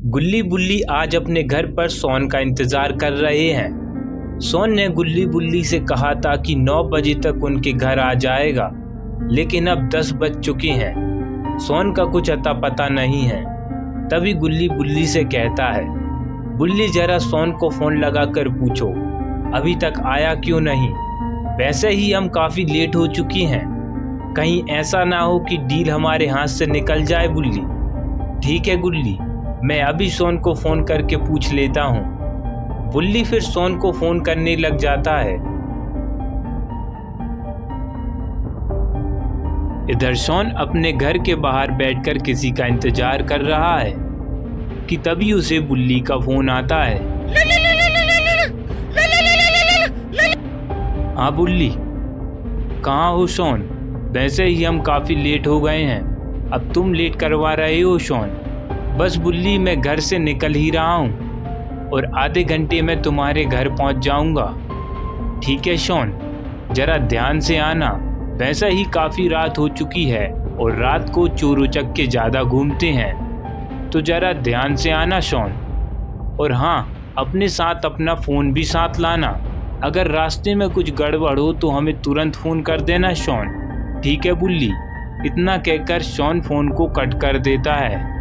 गुल्ली बुल्ली आज अपने घर पर सोन का इंतजार कर रहे हैं। सोन ने गुल्ली बुल्ली से कहा था कि 9 बजे तक उनके घर आ जाएगा, लेकिन अब 10 बज चुके हैं। सोन का कुछ अता पता नहीं है। तभी गुल्ली बुल्ली से कहता है, बुल्ली जरा सोन को फोन लगाकर पूछो अभी तक आया क्यों नहीं। वैसे ही हम काफी लेट हो चुकी हैं, कहीं ऐसा ना हो कि डील हमारे हाथ से निकल जाए। बुल्ली ठीक है गुल्ली, मैं अभी सोन को फोन करके पूछ लेता हूँ। बुल्ली फिर सोन को फोन करने लग जाता है। इधर सोन अपने घर के बाहर बैठकर किसी का इंतजार कर रहा है कि तभी उसे बुल्ली का फोन आता है। हाँ बुल्ली, कहाँ हो सोन? वैसे ही हम काफी लेट हो गए हैं, अब तुम लेट करवा रहे हो सोन। बस बुल्ली, मैं घर से निकल ही रहा हूँ और आधे घंटे में तुम्हारे घर पहुँच जाऊँगा। ठीक है सोन, जरा ध्यान से आना। वैसे ही काफ़ी रात हो चुकी है और रात को चोर उचक्के ज़्यादा घूमते हैं, तो जरा ध्यान से आना सोन। और हाँ, अपने साथ अपना फ़ोन भी साथ लाना। अगर रास्ते में कुछ गड़बड़ हो तो हमें तुरंत फ़ोन कर देना सोन। ठीक है बुल्ली। इतना कहकर सोन फ़ोन को कट कर देता है।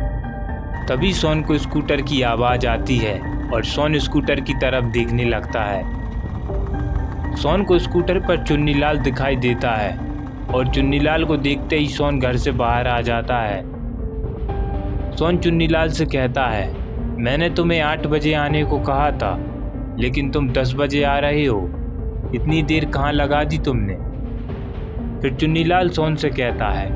तभी सोन को स्कूटर की आवाज़ आती है और सोन स्कूटर की तरफ देखने लगता है। सोन को स्कूटर पर चुन्नीलाल दिखाई देता है और चुन्नीलाल को देखते ही सोन घर से बाहर आ जाता है। सोन चुन्नीलाल से कहता है, मैंने तुम्हें 8 बजे आने को कहा था, लेकिन तुम 10 बजे आ रहे हो। इतनी देर कहाँ लगा दी तुमने? फिर चुन्नीलाल सोन से कहता है,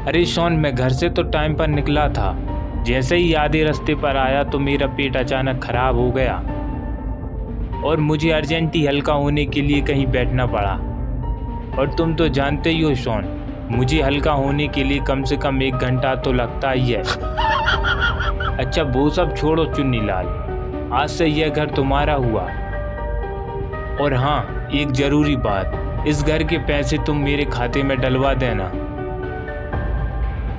अरे सोन, मैं घर से तो टाइम पर निकला था। जैसे ही आधे रास्ते पर आया तो मेरा पेट अचानक खराब हो गया और मुझे अर्जेंट ही हल्का होने के लिए कहीं बैठना पड़ा। और तुम तो जानते ही हो सोन, मुझे हल्का होने के लिए कम से कम 1 घंटा तो लगता ही है। अच्छा वो सब छोड़ो चुन्नीलाल, आज से यह घर तुम्हारा हुआ। और हाँ, एक ज़रूरी बात, इस घर के पैसे तुम मेरे खाते में डलवा देना।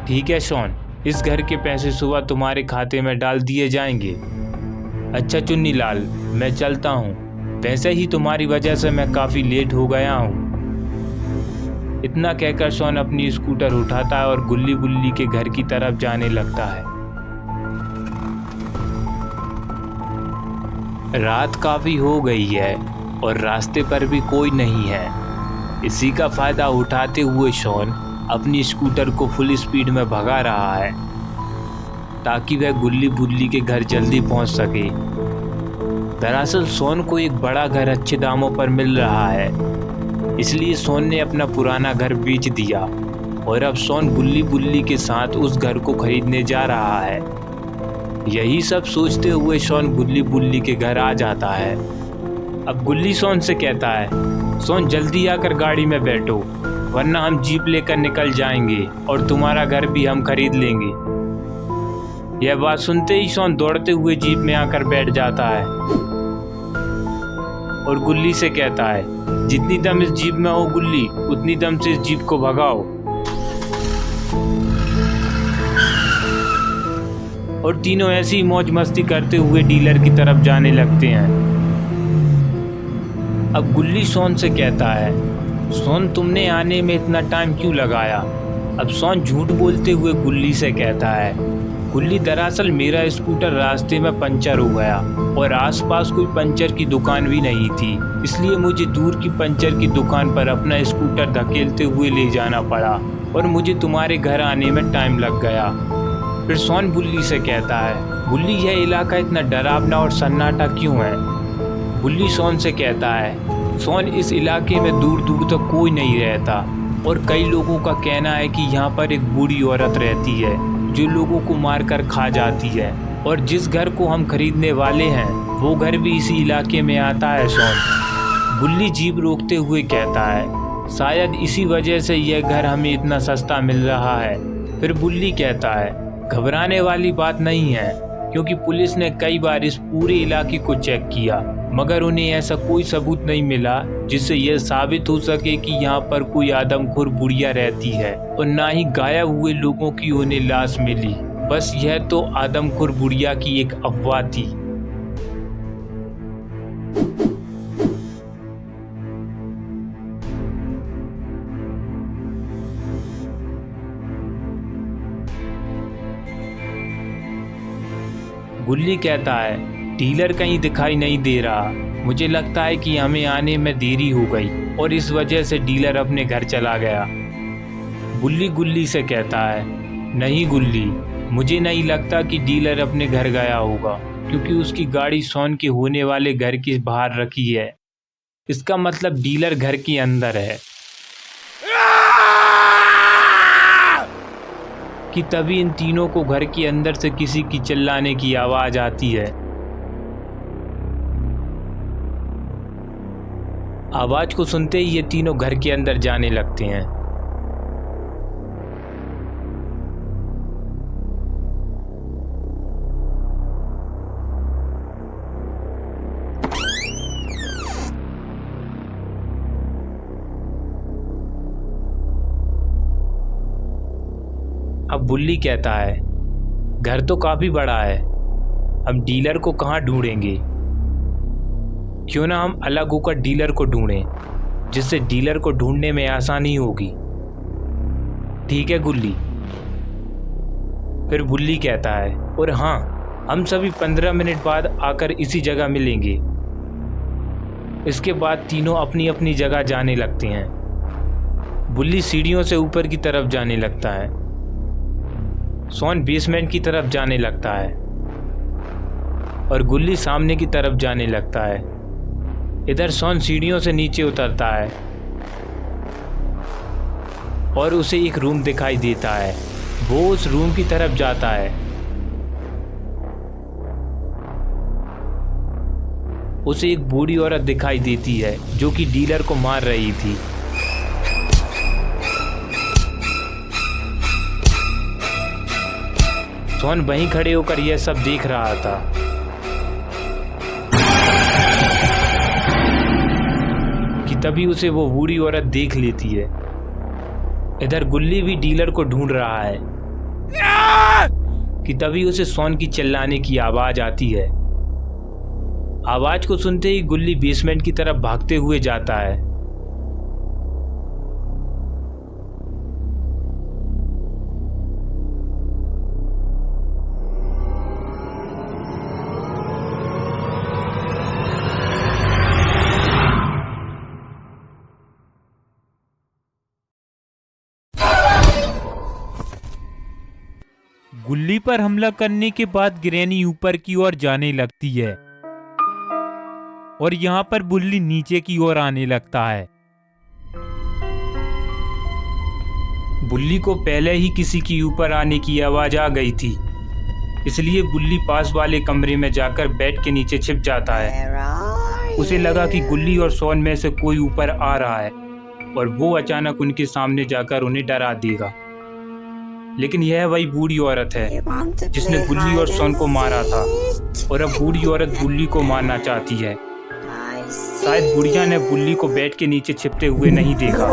ठीक है सोन, इस घर के पैसे सुबह तुम्हारे खाते में डाल दिए जाएंगे। अच्छा चुन्नीलाल, मैं चलता हूँ। वैसे ही तुम्हारी वजह से मैं काफ़ी लेट हो गया हूँ। इतना कहकर सोन अपनी स्कूटर उठाता है और गुल्ली बुल्ली के घर की तरफ जाने लगता है। रात काफ़ी हो गई है और रास्ते पर भी कोई नहीं है। इसी का फ़ायदा उठाते हुए सोन अपनी स्कूटर को फुल स्पीड में भगा रहा है ताकि वह गुल्ली बुल्ली के घर जल्दी पहुंच सके। दरअसल सोन को एक बड़ा घर अच्छे दामों पर मिल रहा है, इसलिए सोन ने अपना पुराना घर बेच दिया और अब सोन गुल्ली बुल्ली के साथ उस घर को खरीदने जा रहा है। यही सब सोचते हुए सोन गुल्ली बुल्ली के घर आ जाता है। अब गुल्ली सोन से कहता है, सोन जल्दी आकर गाड़ी में बैठो, वरना हम जीप लेकर निकल जाएंगे और तुम्हारा घर भी हम खरीद लेंगे। यह बात सुनते ही सोन दौड़ते हुए जीप में आकर बैठ जाता है और गुल्ली से कहता है, जितनी दम इस जीप में हो गुल्ली, उतनी दम से इस जीप को भगाओ। और तीनों ऐसी ही मौज मस्ती करते हुए डीलर की तरफ जाने लगते हैं। अब गुल्ली सोन से कहता है, सोन तुमने आने में इतना टाइम क्यों लगाया? अब सोन झूठ बोलते हुए गुल्ली से कहता है, गुल्ली दरअसल मेरा स्कूटर रास्ते में पंचर हो गया और आसपास कोई पंचर की दुकान भी नहीं थी, इसलिए मुझे दूर की पंचर की दुकान पर अपना स्कूटर धकेलते हुए ले जाना पड़ा और मुझे तुम्हारे घर आने में टाइम लग गया। फिर सोन बुल्ली से कहता है, बुल्ली यह इलाका इतना डरावना और सन्नाटा क्यों है? बुल्ली सोन से कहता है, सोन इस इलाके में दूर दूर तक कोई नहीं रहता और कई लोगों का कहना है कि यहाँ पर एक बूढ़ी औरत रहती है जो लोगों को मारकर खा जाती है। और जिस घर को हम खरीदने वाले हैं वो घर भी इसी इलाके में आता है सोन। बुल्ली जीप रोकते हुए कहता है, शायद इसी वजह से यह घर हमें इतना सस्ता मिल रहा है। फिर बुल्ली कहता है, घबराने वाली बात नहीं है, क्योंकि पुलिस ने कई बार इस पूरे इलाके को चेक किया, मगर उन्हें ऐसा कोई सबूत नहीं मिला जिससे यह साबित हो सके कि यहाँ पर कोई आदमखोर बुढ़िया रहती है, और ना ही गायब हुए लोगों की उन्हें लाश मिली। बस यह तो आदमखोर बुढ़िया की एक अफवाह थी। गुल्ली कहता है, डीलर कहीं दिखाई नहीं दे रहा। मुझे लगता है कि हमें आने में देरी हो गई और इस वजह से डीलर अपने घर चला गया। बुल्ली गुल्ली से कहता है, नहीं गुल्ली, मुझे नहीं लगता कि डीलर अपने घर गया होगा, क्योंकि उसकी गाड़ी शॉन के होने वाले घर के बाहर रखी है। इसका मतलब डीलर घर के अंदर है। कि तभी इन तीनों को घर के अंदर से किसी की चिल्लाने की आवाज आती है। आवाज को सुनते ही ये तीनों घर के अंदर जाने लगते हैं। अब बुल्ली कहता है, घर तो काफी बड़ा है, हम डीलर को कहाँ ढूंढेंगे? क्यों ना हम अलग होकर डीलर को ढूंढें, जिससे डीलर को ढूंढने में आसानी होगी। ठीक है गुल्ली। फिर बुल्ली कहता है, और हाँ, हम सभी 15 मिनट बाद आकर इसी जगह मिलेंगे। इसके बाद तीनों अपनी अपनी जगह जाने लगते हैं। बुल्ली सीढ़ियों से ऊपर की तरफ जाने लगता है। शॉन बेसमेंट की तरफ जाने लगता है और गुल्ली सामने की तरफ जाने लगता है। इधर शॉन सीढ़ियों से नीचे उतरता है और उसे एक रूम दिखाई देता है। वो उस रूम की तरफ जाता है। उसे एक बूढ़ी औरत दिखाई देती है जो कि डीलर को मार रही थी। शॉन वहीं खड़े होकर यह सब देख रहा था। कि तभी उसे वो बूढ़ी औरत देख लेती है। इधर गुल्ली भी डीलर को ढूंढ रहा है कि तभी उसे शॉन की चिल्लाने की आवाज आती है। आवाज को सुनते ही गुल्ली बेसमेंट की तरफ भागते हुए जाता है। गुल्ली पर हमला करने के बाद ग्रैनी ऊपर की ओर जाने लगती है और यहाँ पर बुल्ली नीचे की ओर आने लगता है। बुल्ली को पहले ही किसी की ऊपर आने की आवाज आ गई थी, इसलिए बुल्ली पास वाले कमरे में जाकर बेड के नीचे छिप जाता है। उसे लगा कि गुल्ली और शॉन में से कोई ऊपर आ रहा है और वो अचानक उनके सामने जाकर उन्हें डरा देगा। लेकिन यह वही बूढ़ी औरत है जिसने गुल्ली और शॉन को मारा था और अब बूढ़ी औरत बुल्ली को मारना चाहती है। शायद बुढ़िया ने बुल्ली को बेड के नीचे छिपते हुए नहीं देखा,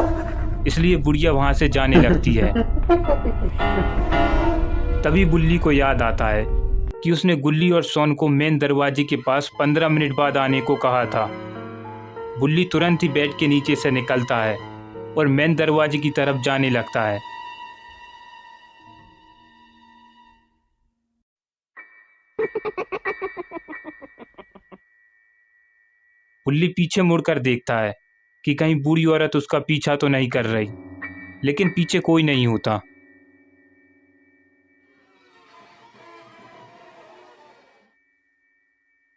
इसलिए बुढ़िया वहां से जाने लगती है। तभी बुल्ली को याद आता है कि उसने गुल्ली और शॉन को मेन दरवाजे के पास 15 मिनट बाद आने को कहा था। बुल्ली तुरंत ही बेड के नीचे से निकलता है और मेन दरवाजे की तरफ जाने लगता है। बुल्ली पीछे मुड़कर देखता है कि कहीं बूढ़ी औरत उसका पीछा तो नहीं कर रही, लेकिन पीछे कोई नहीं होता।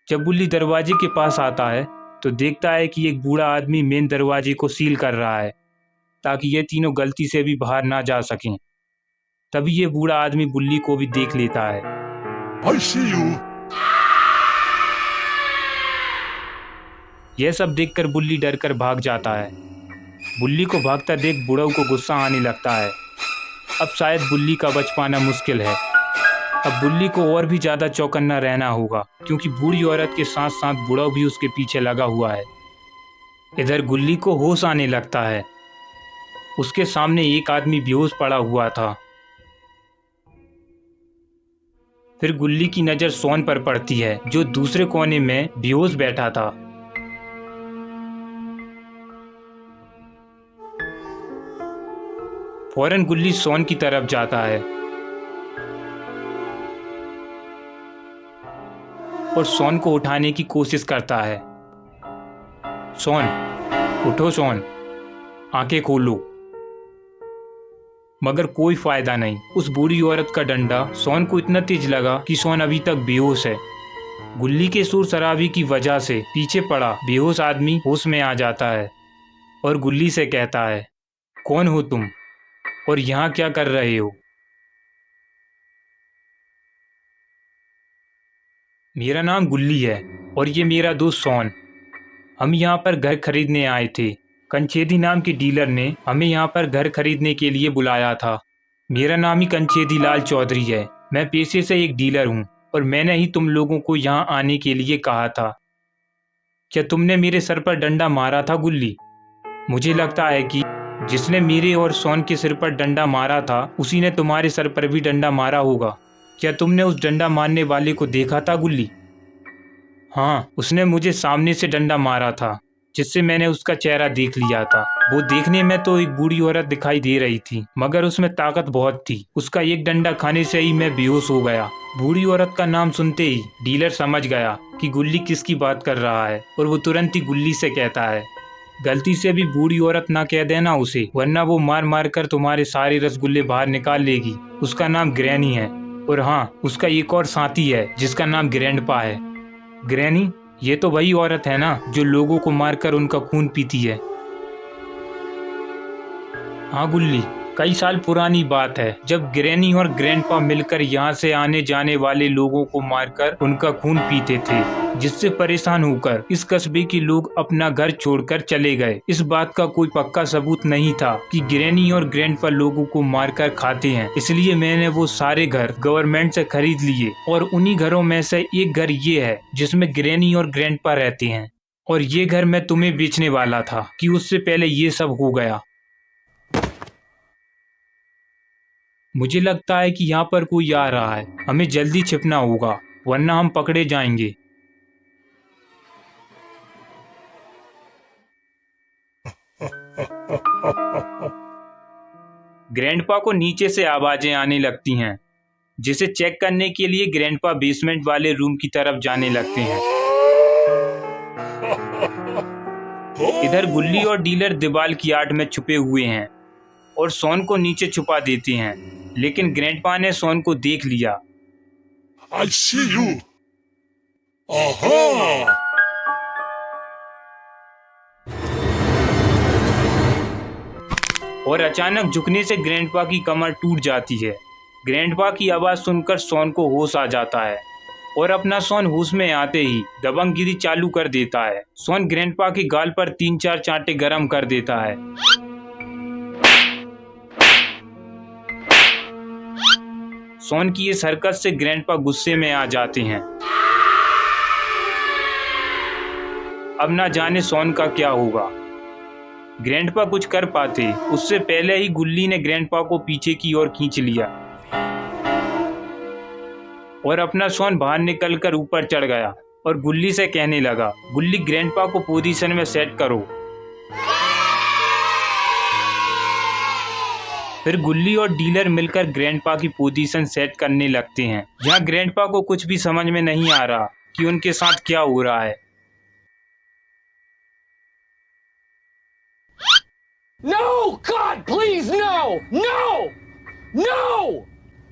जब बुल्ली दरवाजे के पास आता है तो देखता है कि एक बूढ़ा आदमी मेन दरवाजे को सील कर रहा है ताकि ये तीनों गलती से भी बाहर ना जा सकें। तभी ये बूढ़ा आदमी बुल्ली को भी देख लेता है। I see you. यह सब देखकर बुल्ली डरकर भाग जाता है। बुल्ली को भागता देख बुढ़ऊ को गुस्सा आने लगता है। अब शायद बुल्ली का बच पाना मुश्किल है। अब बुल्ली को और भी ज़्यादा चौकन्ना रहना होगा, क्योंकि बूढ़ी औरत के साथ साथ बुढ़ऊ भी उसके पीछे लगा हुआ है। इधर गुल्ली को होश आने लगता है। उसके सामने एक आदमी बेहोश पड़ा हुआ था। फिर गुल्ली की नज़र सोन पर पड़ती है जो दूसरे कोने में बेहोश बैठा था। फौरन गुल्ली सोन की तरफ जाता है और सोन को उठाने की कोशिश करता है। सोन, उठो सोन, आंखें खोलो। मगर कोई फायदा नहीं। उस बूढ़ी औरत का डंडा सोन को इतना तेज लगा कि सोन अभी तक बेहोश है। गुल्ली के सुर शराबी की वजह से पीछे पड़ा बेहोश आदमी होश में आ जाता है और गुल्ली से कहता है, कौन हो तुम और यहाँ क्या कर रहे हो? मेरा नाम गुल्ली है और ये मेरा दोस्त सोन। हम यहाँ पर घर खरीदने आए थे। कंचेदी नाम के डीलर ने हमें यहाँ पर घर खरीदने के लिए बुलाया था। मेरा नाम ही कंचेदी लाल चौधरी है। मैं पेशे से एक डीलर हूँ और मैंने ही तुम लोगों को यहाँ आने के लिए कहा था। क्या तुमने मेरे सर पर डंडा मारा था गुल्ली? मुझे लगता है कि जिसने मेरे और सोन के सिर पर डंडा मारा था उसी ने तुम्हारे सर पर भी डंडा मारा होगा। क्या तुमने उस डंडा मारने वाले को देखा था गुल्ली? हाँ, उसने मुझे सामने से डंडा मारा था जिससे मैंने उसका चेहरा देख लिया था। वो देखने में तो एक बूढ़ी औरत दिखाई दे रही थी मगर उसमें ताकत बहुत थी। उसका एक डंडा खाने से ही मैं बेहोश हो गया। बूढ़ी औरत का नाम सुनते ही डीलर समझ गया कि गुल्ली किसकी बात कर रहा है और वो तुरंत ही गुल्ली से कहता है, गलती से भी बूढ़ी औरत ना कह देना उसे, वरना वो मार मार कर तुम्हारे सारे रसगुल्ले बाहर निकाल लेगी। उसका नाम ग्रैनी है और हाँ, उसका एक और साथी है जिसका नाम ग्रैंडपा है। ग्रैनी, ये तो वही औरत है ना जो लोगों को मारकर उनका खून पीती है। हाँ गुल्ली, कई साल पुरानी बात है जब ग्रैनी और ग्रैंडपा मिलकर यहाँ से आने जाने वाले लोगों को मारकर उनका खून पीते थे, जिससे परेशान होकर इस कस्बे के लोग अपना घर छोड़कर चले गए। इस बात का कोई पक्का सबूत नहीं था कि ग्रैनी और ग्रैंडपा लोगों को मारकर खाते हैं, इसलिए मैंने वो सारे घर गवर्नमेंट से खरीद लिए और उन्हीं घरों में से एक घर ये है जिसमें ग्रैनी और ग्रैंडपा रहते हैं। और ये घर मैं तुम्हें बेचने वाला था कि उससे पहले ये सब हो गया। मुझे लगता है कि यहाँ पर कोई आ रहा है। हमें जल्दी छिपना होगा वरना हम पकड़े जाएंगे। ग्रैंडपा को नीचे से आवाजें आने लगती हैं, जिसे चेक करने के लिए ग्रैंडपा बेसमेंट वाले रूम की तरफ जाने लगते हैं। इधर गुल्ली और डीलर दीवार की आड़ में छुपे हुए हैं और सोन को नीचे छुपा देते हैं, लेकिन ग्रैंडपा ने सोन को देख लिया। I see you. Aha! और अचानक झुकने से ग्रैंडपा की कमर टूट जाती है। ग्रैंडपा की आवाज सुनकर सोन को होश आ जाता है और अपना सोन होश में आते ही दबंगगिरी चालू कर देता है। सोन ग्रैंडपा के गाल पर 3-4 चांटे गरम कर देता है। सोन की इस हरकत से ग्रैंडपा गुस्से में आ जाते हैं। अब ना जाने सोन का क्या होगा। ग्रैंडपा कुछ कर पाते उससे पहले ही गुल्ली ने ग्रैंडपा को पीछे की ओर खींच लिया और अपना सोन बाहर निकलकर ऊपर चढ़ गया और गुल्ली से कहने लगा, गुल्ली ग्रैंडपा को पोजीशन में सेट करो। फिर गुल्ली और डीलर मिलकर ग्रैंडपा की पोजीशन सेट करने लगते हैं। यहाँ ग्रैंडपा को कुछ भी समझ में नहीं आ रहा कि उनके साथ क्या हो रहा है। No! God, please, no! No! No!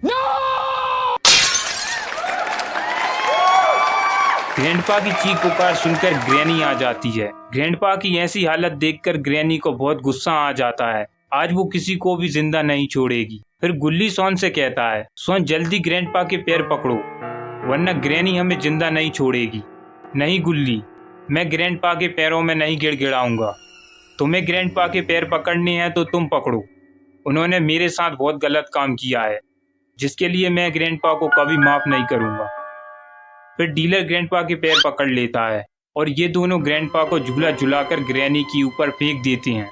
No! Grandpa की चीख पुकार सुनकर ग्रैनी आ जाती है। ग्रैंडपा की ऐसी हालत देखकर ग्रैनी को बहुत गुस्सा आ जाता है। आज वो किसी को भी जिंदा नहीं छोड़ेगी। फिर गुल्ली सोन से कहता है, सोन जल्दी ग्रैंडपा के पैर पकड़ो वरना ग्रैनी हमें जिंदा नहीं छोड़ेगी। नहीं गुल्ली, मैं ग्रैंडपा के पैरों में नहीं गिड़गिड़ाऊंगा। तुम्हें ग्रैंडपा के पैर पकड़ने हैं तो तुम पकड़ो। उन्होंने मेरे साथ बहुत गलत काम किया है जिसके लिए मैं ग्रैंडपा को कभी माफ नहीं करूंगा। फिर डीलर ग्रैंडपा के पैर पकड़ लेता है और ये दोनों ग्रैंडपा को झूला झुलाकर ग्रैनी के ऊपर फेंक देते हैं।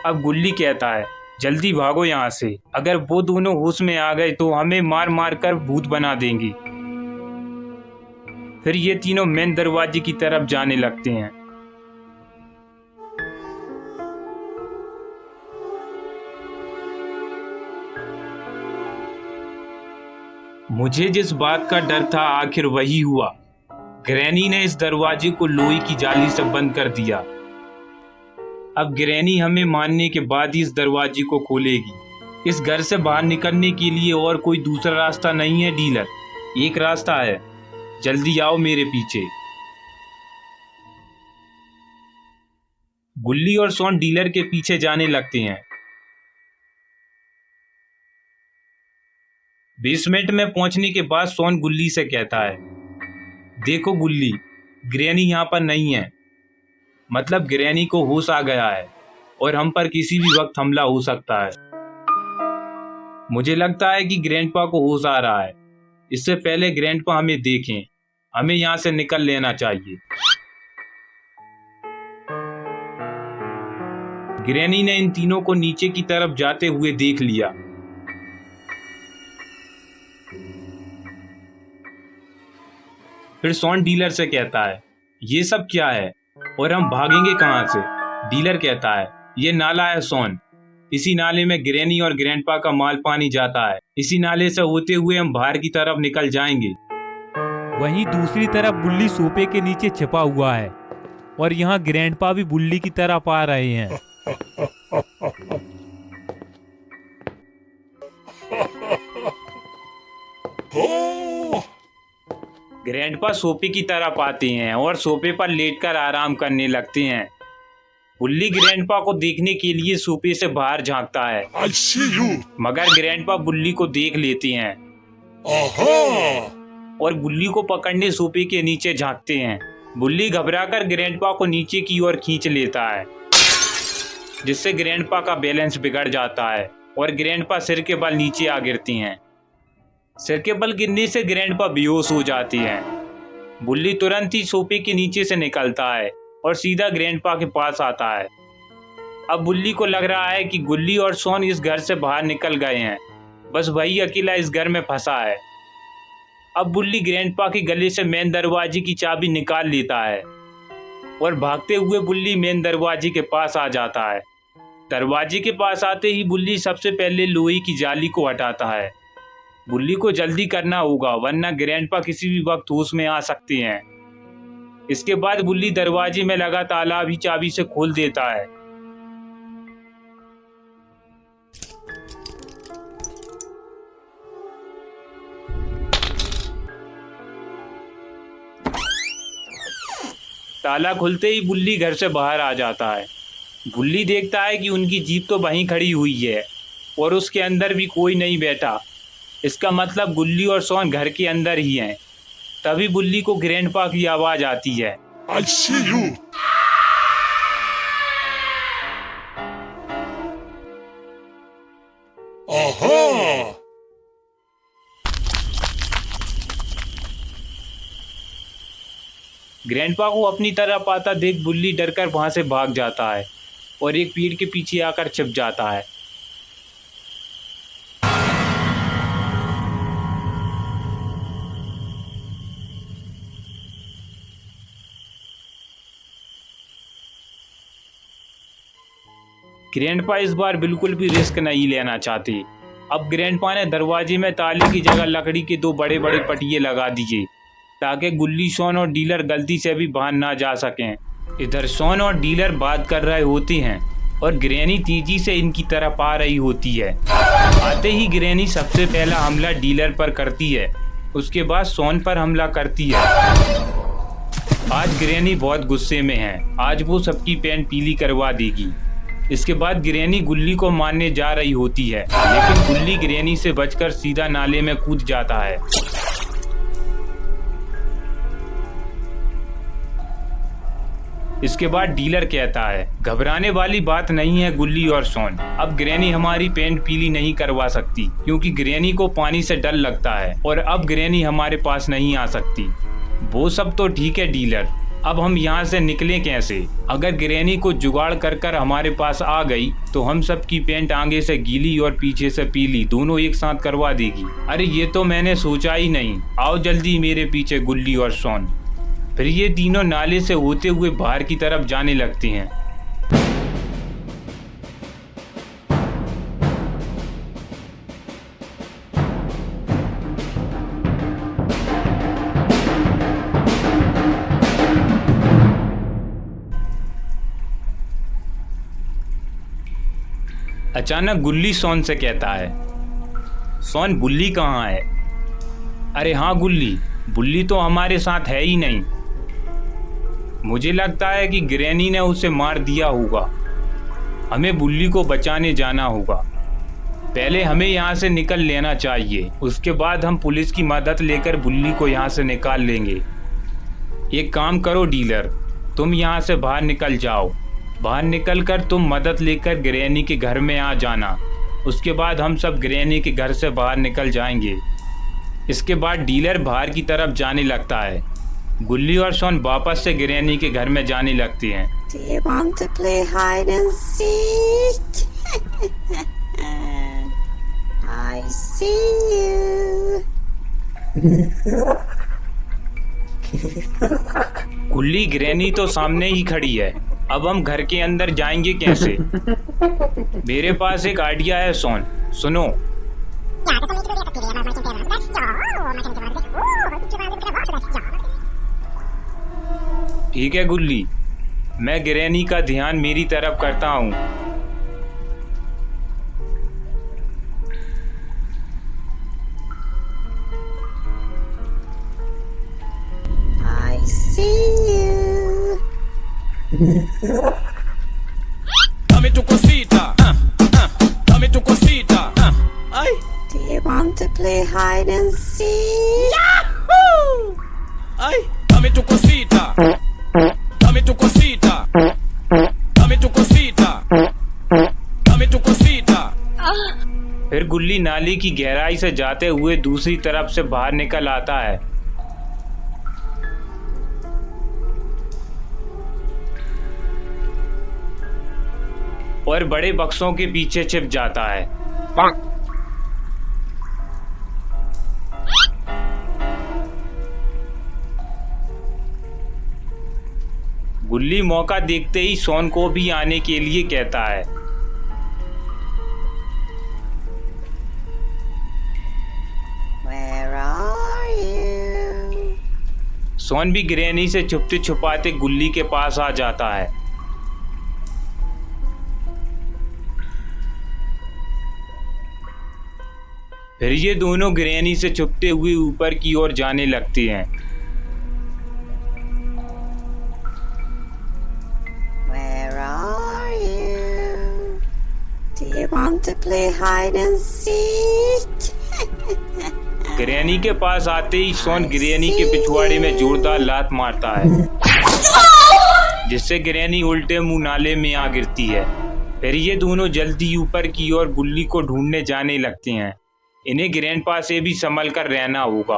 अब गुल्ली कहता है, जल्दी भागो यहाँ से। अगर वो दोनों होश में आ गए तो हमें मार मार कर भूत बना देंगे। फिर ये तीनों मेन दरवाजे की तरफ जाने लगते हैं। मुझे जिस बात का डर था आखिर वही हुआ। ग्रैनी ने इस दरवाजे को लोहे की जाली से बंद कर दिया। अब ग्रैनी हमें मारने के बाद ही इस दरवाजे को खोलेगी। इस घर से बाहर निकलने के लिए और कोई दूसरा रास्ता नहीं है डीलर, एक रास्ता है। जल्दी आओ मेरे पीछे। गुल्ली और शॉन डीलर के पीछे जाने लगते हैं। बेसमेंट में पहुंचने के बाद शॉन गुल्ली से कहता है, देखो गुल्ली, ग्रैनी यहाँ पर नहीं है। मतलब ग्रैनी को होश आ गया है और हम पर किसी भी वक्त हमला हो सकता है। मुझे लगता है कि ग्रैंडपा को होश आ रहा है। इससे पहले ग्रैंडपा हमें देखें, हमें यहाँ से निकल लेना चाहिए। ग्रैनी ने इन तीनों को नीचे की तरफ जाते हुए देख लिया। फिर शॉन डीलर से कहता है, ये सब क्या है और हम भागेंगे कहाँ से? डीलर कहता है, ये नाला है शॉन। इसी नाले में ग्रैनी और ग्रैंडपा का माल पानी जाता है। इसी नाले से होते हुए हम बाहर की तरफ निकल जाएंगे। वहीं दूसरी तरफ बुल्ली सोफे के नीचे छिपा हुआ है और यहाँ ग्रैंडपा भी बुल्ली की तरफ आ रहे हैं। ग्रैंडपा सोफे की तरफ आते हैं और सोफे पर लेटकर आराम करने लगते हैं। बुल्ली ग्रैंडपा को देखने के लिए सोफे से बाहर झांकता है, I see you. मगर ग्रैंडपा बुल्ली को देख लेते हैं Aha! और बुल्ली को पकड़ने सोफे के नीचे झांकते हैं। बुल्ली घबराकर ग्रैंडपा को नीचे की ओर खींच लेता है, जिससे ग्रैंडपा का बैलेंस बिगड़ जाता है और ग्रैंडपा सिर के बल नीचे आ गिरती हैं। सिर के बल गिरने से ग्रैंडपा बेहोश हो जाती हैं। बुल्ली तुरंत ही सोफे के नीचे से निकलता है और सीधा ग्रैंडपा के पास आता है। अब बुल्ली को लग रहा है कि गुल्ली और शॉन इस घर से बाहर निकल गए हैं, बस वही अकेला इस घर में फंसा है। अब बुल्ली ग्रैंडपा के गले से मेन दरवाजे की चाबी निकाल लेता है और भागते हुए बुल्ली मेन दरवाजे के पास आ जाता है। दरवाजे के पास आते ही बुल्ली सबसे पहले लोहे की जाली को हटाता है। बुल्ली को जल्दी करना होगा, वरना ग्रैंडपा किसी भी वक्त होश में आ सकते हैं। इसके बाद बुल्ली दरवाजे में लगा ताला भी चाबी से खोल देता है। ताला खुलते ही बुल्ली घर से बाहर आ जाता है। बुल्ली देखता है कि उनकी जीप तो वहीं खड़ी हुई है और उसके अंदर भी कोई नहीं बैठा। इसका मतलब गुल्ली और शॉन घर के अंदर ही हैं। तभी बुल्ली को ग्रैंडपा की आवाज आती है, I see you. Aha! Grandpa को अपनी तरफ आता देख बुल्ली डरकर वहां से भाग जाता है और एक पेड़ के पीछे आकर छिप जाता है। ग्रैंडपा इस बार बिल्कुल भी रिस्क नहीं लेना चाहते। अब ग्रैंडपा ने दरवाजे में ताले की जगह लकड़ी के 2 बड़े बड़े पटिये लगा दिए ताकि गुल्ली, शॉन और डीलर गलती से भी बाहर ना जा सकें। इधर शॉन और डीलर बात कर रहे होते हैं और ग्रैनी तेजी से इनकी तरफ आ रही होती है। आते ही ग्रैनी सबसे पहला हमला डीलर पर करती है, उसके बाद शॉन पर हमला करती है। आज ग्रैनी बहुत गुस्से में है, आज वो सबकी पैंट पीली करवा देगी। इसके बाद ग्रैनी गुल्ली को मारने जा रही होती है, लेकिन गुल्ली ग्रैनी से बचकर सीधा नाले में कूद जाता है। इसके बाद डीलर कहता है, घबराने वाली बात नहीं है गुल्ली और शॉन, अब ग्रैनी हमारी पैंट पीली नहीं करवा सकती क्योंकि ग्रैनी को पानी से डर लगता है और अब ग्रैनी हमारे पास नहीं आ सकती। वो सब तो ठीक है डीलर, अब हम यहाँ से निकलें कैसे? अगर ग्रैनी को जुगाड़ कर हमारे पास आ गई तो हम सब की पैंट आगे से गीली और पीछे से पीली दोनों एक साथ करवा देगी। अरे ये तो मैंने सोचा ही नहीं। आओ जल्दी मेरे पीछे गुल्ली और शॉन। फिर ये तीनों नाले से होते हुए बाहर की तरफ जाने लगते हैं। अचानक गुल्ली शॉन से कहता है, शॉन बुल्ली कहाँ है? अरे हाँ गुल्ली, बुल्ली तो हमारे साथ है ही नहीं। मुझे लगता है कि ग्रैनी ने उसे मार दिया होगा। हमें बुल्ली को बचाने जाना होगा। पहले हमें यहाँ से निकल लेना चाहिए, उसके बाद हम पुलिस की मदद लेकर बुल्ली को यहाँ से निकाल लेंगे। एक काम करो डीलर, तुम यहाँ से बाहर निकल जाओ। बाहर निकलकर तुम मदद लेकर ग्रैनी के घर में आ जाना। उसके बाद हम सब ग्रैनी के घर से बाहर निकल जाएंगे। इसके बाद डीलर बाहर की तरफ जाने लगता है। गुल्ली और शॉन वापस से ग्रैनी के घर में जाने लगते हैं। Do you want to play hide and seek? I see you. गुल्ली ग्रैनी तो सामने ही खड़ी है। अब हम घर के अंदर जाएंगे कैसे? मेरे पास एक आइडिया है शॉन, सुनो। ठीक है गुल्ली, मैं ग्रैनी का ध्यान मेरी तरफ करता हूँ। I see you. Dame tu cosita, dame tu cosita, ay. Do you want to play hide and seek? Yahoo! Ay, dame tu cosita, dame tu cosita, dame tu cosita, dame tu cosita. फिर गुल्ली नाली की गहराई से जाते हुए दूसरी तरफ से बाहर निकल आता है। और बड़े बक्सों के पीछे छिप जाता है। गुल्ली मौका देखते ही शॉन को भी आने के लिए कहता है। Where are you? शॉन भी ग्रैनी से छुपते छुपाते गुल्ली के पास आ जाता है। फिर ये दोनों ग्रैनी से छुपते हुए ऊपर की ओर जाने लगते हैं। Where are you? Do you want to play hide and seek? Granny के पास आते ही शॉन ग्रैनी के पिछवाड़े में जोरदार लात मारता है, जिससे ग्रैनी उल्टे मुंह नाले में आ गिरती है। फिर ये दोनों जल्दी ऊपर की ओर गुल्ली को ढूंढने जाने लगते हैं। इन्हें ग्रैंडपा से भी संभल कर रहना होगा।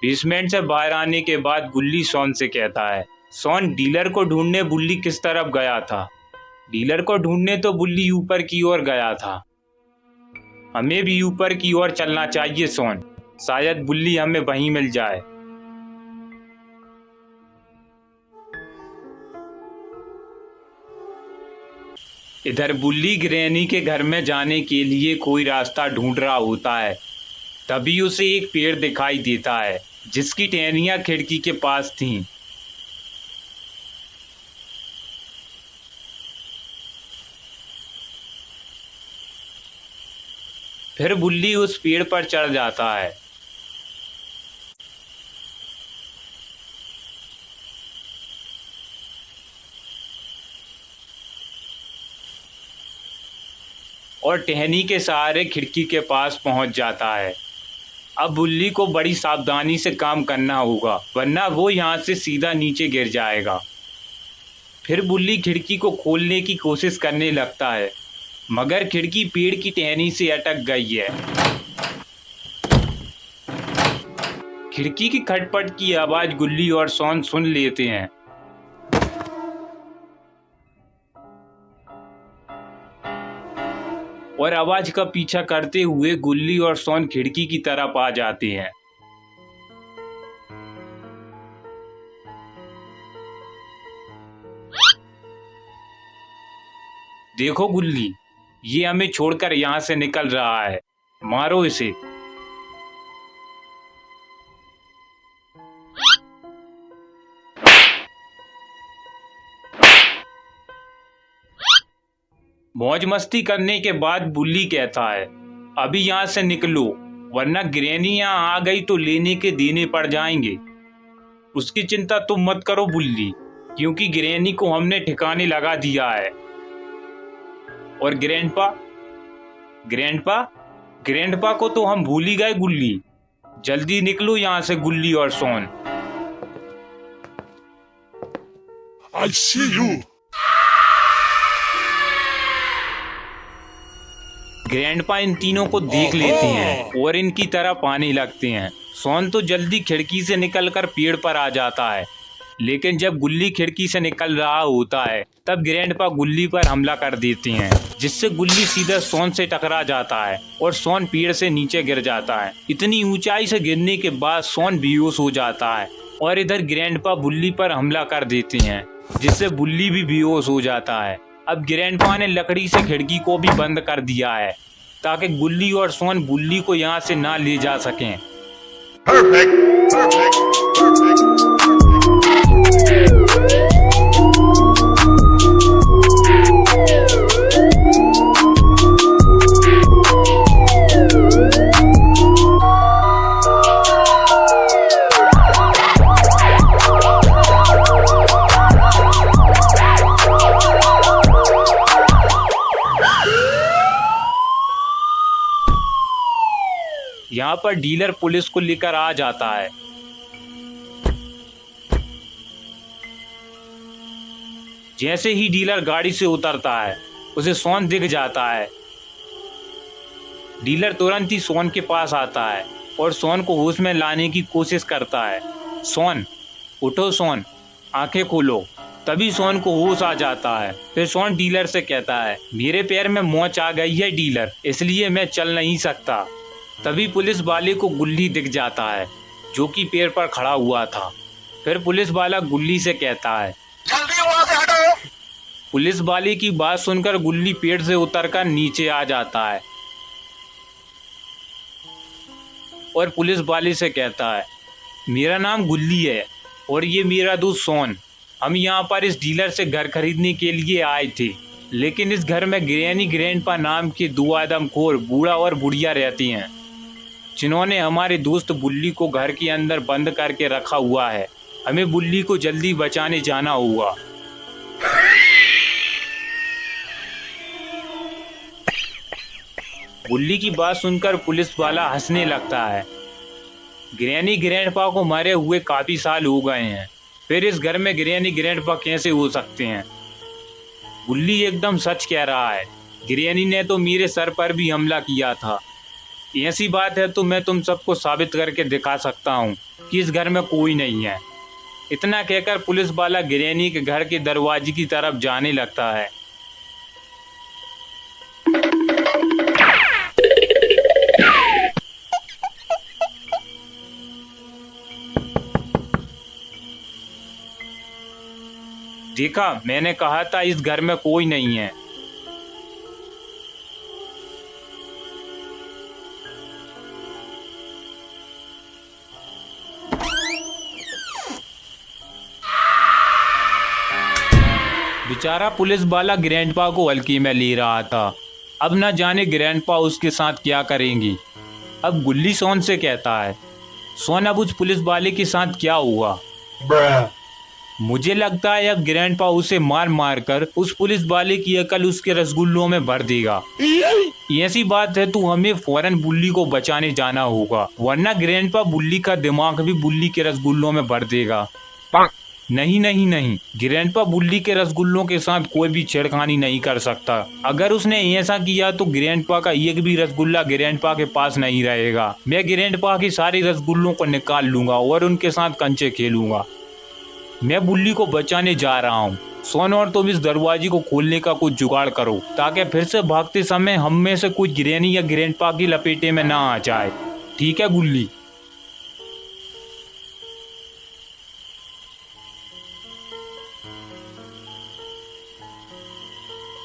बेसमेंट से बाहर आने के बाद गुल्ली शॉन से कहता है, शॉन डीलर को ढूंढने बुल्ली किस तरफ गया था? डीलर को ढूंढने तो बुल्ली ऊपर की ओर गया था। हमें भी ऊपर की ओर चलना चाहिए शॉन, शायद बुल्ली हमें वहीं मिल जाए। इधर बुल्ली ग्रैनी के घर में जाने के लिए कोई रास्ता ढूंढ रहा होता है। तभी उसे एक पेड़ दिखाई देता है जिसकी टहनियां खिड़की के पास थीं। फिर बुल्ली उस पेड़ पर चढ़ जाता है। और टहनी के सहारे खिड़की के पास पहुंच जाता है। अब बुल्ली को बड़ी सावधानी से काम करना होगा, वरना वो यहाँ से सीधा नीचे गिर जाएगा। फिर बुल्ली खिड़की को खोलने की कोशिश करने लगता है, मगर खिड़की पेड़ की टहनी से अटक गई है। खिड़की की खटपट की आवाज गुल्ली और सोन सुन लेते हैं। और आवाज का पीछा करते हुए गुल्ली और सोन खिड़की की तरफ आ जाते हैं। देखो गुल्ली, ये हमें छोड़कर यहाँ से निकल रहा है, मारो इसे। मौज मस्ती करने के बाद बुल्ली कहता है, अभी यहाँ से निकलो, वरना ग्रैनी यहाँ आ गई तो लेने के देने पड़ जाएंगे। उसकी चिंता तुम मत करो बुल्ली, क्योंकि ग्रैनी को हमने ठिकाने लगा दिया है। और ग्रैंडपा को तो हम भूल ही गए गुल्ली। जल्दी निकलो यहाँ से गुल्ली और सोन। I see you. ग्रैंडपा इन तीनों को देख लेते हैं और इनकी तरफ आने लगते हैं। सोन तो जल्दी खिड़की से निकलकर पेड़ पर आ जाता है, लेकिन जब गुल्ली खिड़की से निकल रहा होता है तब ग्रैंडपा गुल्ली पर हमला कर देते हैं, जिससे गुल्ली सीधा सोन से टकरा जाता है और सोन पेड़ से नीचे गिर जाता है। इतनी ऊंचाई से गिरने के बाद सोन बेहोश हो जाता है और इधर ग्रैंडपा बुल्ली पर हमला कर देते हैं, जिससे बुल्ली भी बेहोश हो जाता है। अब ग्रैंडपा ने लकड़ी से खिड़की को भी बंद कर दिया है ताकि गुल्ली और सोन बुल्ली को यहाँ से ना ले जा सकें। यहाँ पर डीलर पुलिस को लेकर आ जाता है। जैसे ही डीलर गाड़ी से उतरता है उसे सोन दिख जाता है। डीलर तुरंत ही सोन के पास आता है और सोन को होश में लाने की कोशिश करता है। सोन, उठो सोन, आंखें खोलो। तभी सोन को होश आ जाता है। फिर सोन डीलर से कहता है, मेरे पैर में मोच आ गई है डीलर, इसलिए मैं चल नहीं सकता। तभी पुलिस वाले को गुल्ली दिख जाता है, जो कि पेड़ पर खड़ा हुआ था। फिर पुलिस वाला गुल्ली से कहता है, जल्दी वहां से हटो। पुलिस वाले की बात सुनकर गुल्ली पेड़ से उतरकर नीचे आ जाता है और पुलिस वाले से कहता है, मेरा नाम गुल्ली है और ये मेरा दोस्त सोन। हम यहाँ पर इस डीलर से घर खरीदने के लिए आए थे, लेकिन इस घर में ग्रैनी ग्रैंडपा नाम के दो आदमखोर बूढ़ा और बुढ़िया रहती हैं, जिन्होंने हमारे दोस्त बुल्ली को घर के अंदर बंद करके रखा हुआ है। हमें बुल्ली को जल्दी बचाने जाना होगा। बुल्ली की बात सुनकर पुलिस वाला हंसने लगता है। ग्रैनी ग्रैंडपा को मरे हुए काफी साल हो गए हैं, फिर इस घर में ग्रैनी ग्रैंडपा कैसे हो सकते हैं? बुल्ली एकदम सच कह रहा है। ग्रैनी ने तो मेरे सर पर भी हमला किया था। ऐसी बात है तो मैं तुम सबको साबित करके दिखा सकता हूँ कि इस घर में कोई नहीं है। इतना कहकर पुलिस वाला ग्रैनी के घर के दरवाजे की तरफ जाने लगता है। देखा, मैंने कहा था इस घर में कोई नहीं है। बेचारा पुलिस वाला ग्रैंडपा को हल्के में ले रहा था। अब न जाने ग्रैंडपा उसके साथ क्या करेंगी। अब गुल्ली सोन से कहता है, सोन अब उस पुलिस वाले के साथ क्या हुआ? मुझे लगता है अब ग्रैंडपा उसे मार मार कर उस पुलिस वाले की अकल उसके रसगुल्लों में भर देगा। ऐसी बात है तो हमें फौरन बुल्ली को बचाने जाना होगा, वरना ग्रैंडपा बुल्ली का दिमाग भी बुल्ली के रसगुल्लों में भर देगा। नहीं नहीं नहीं, ग्रैंडपा बुल्ली के रसगुल्लों के साथ कोई भी छेड़खानी नहीं कर सकता। अगर उसने ऐसा किया तो ग्रैंडपा का एक भी रसगुल्ला ग्रैंडपा के पास नहीं रहेगा। मैं ग्रैंडपा के सारे रसगुल्लों को निकाल लूंगा और उनके साथ कंचे खेलूंगा। मैं बुल्ली को बचाने जा रहा हूँ। सोन और तुम इस दरवाजे को खोलने का कुछ जुगाड़ करो ताकि फिर से भागते समय हम में से कुछ ग्रैनी या ग्रैंडपा की लपेटे में ना आ जाए। ठीक है गुल्ली?